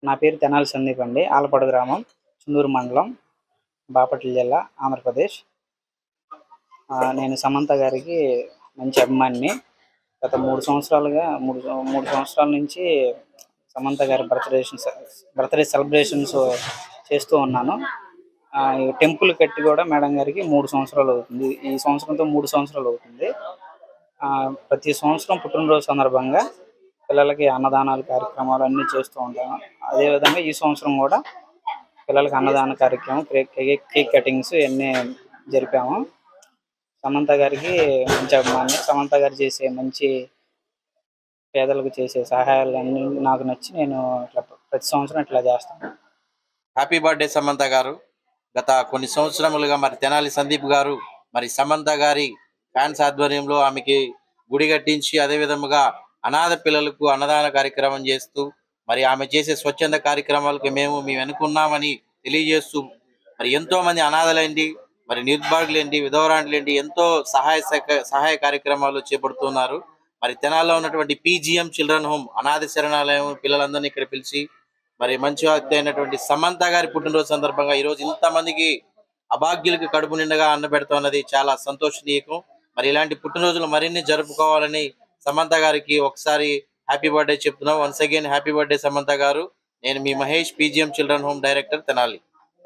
నా పేరు తెనాలి సందీప్ అండి. ఆలపాడు గ్రామం, చుండూరు మండలం, బాపట్ల జిల్లా, ఆంధ్రప్రదేశ్. నేను సమంత గారికి మంచి అభిమానిని. గత 3 సంవత్సరాలుగా 3 సంవత్సరాల నుంచి సమంత గారి బర్త్‌డే సెలబ్రేషన్స్ చేస్తూ ఉన్నాను. ఈ టెంపుల్ కట్టి కూడా మేడం గారికి 3 సంవత్సరాలు అవుతుంది. ఈ సంవత్సరంతో 3 సంవత్సరాలు అవుతుంది. ప్రతి సంవత్సరం పుట్టినరోజు సందర్భంగా పిల్లలకి అన్నదానాలు కార్యక్రమాలు అన్నీ చేస్తూ ఉంటాను. అదేవిధంగా ఈ సంవత్సరం కూడా పిల్లలకి అన్నదాన కార్యక్రమం, కేక్ కటింగ్స్ ఇవన్నీ జరిపాము. సమంత గారికి మంచి అభిమాని. సమంత గారు చేసే మంచి పేదలకు చేసే సహాయాలు అన్నీ నాకు నచ్చి నేను ఇట్లా ప్రతి సంవత్సరం ఇట్లా చేస్తాను. హ్యాపీ బర్త్డే సమంత గారు. గత కొన్ని సంవత్సరములుగా మరి తెనాలి సందీప్ గారు మరి సమంత గారి ఫ్యాన్స్ ఆధ్వర్యంలో ఆమెకి గుడి కట్టించి అదే విధముగా అనాథ పిల్లలకు అన్నదాన కార్యక్రమం చేస్తూ మరి ఆమె చేసే స్వచ్ఛంద కార్యక్రమాలకు మేము వెనుకున్నామని తెలియజేస్తూ మరి ఎంతో మంది అనాథలేంటి, మరి నిర్భాగులేంటి, విధవరాండ్లేంటి ఎంతో సహాయ కార్యక్రమాలు చేపడుతున్నారు. మరి తెనాల్లో ఉన్నటువంటి పీజీఎం చిల్డ్రన్ హోమ్ అనాథ శరణాలయం పిల్లలందరినీ ఇక్కడ పిలిచి మరి మంచి వ్యక్తి అయినటువంటి సమంత గారి పుట్టినరోజు సందర్భంగా ఈ రోజు ఇంతమందికి అభాగ్యులకు కడుపు నిండగా అన్న పెడుతున్నది చాలా సంతోషనీయకం. మరి ఇలాంటి పుట్టినరోజులు మరిన్ని జరుపుకోవాలని సమంత గారికి ఒకసారి హ్యాపీ బర్త్డే చెప్తున్నాం. Once again happy birthday Samantha garu. నేను మీ Mahesh, PGM children home director, Tenali.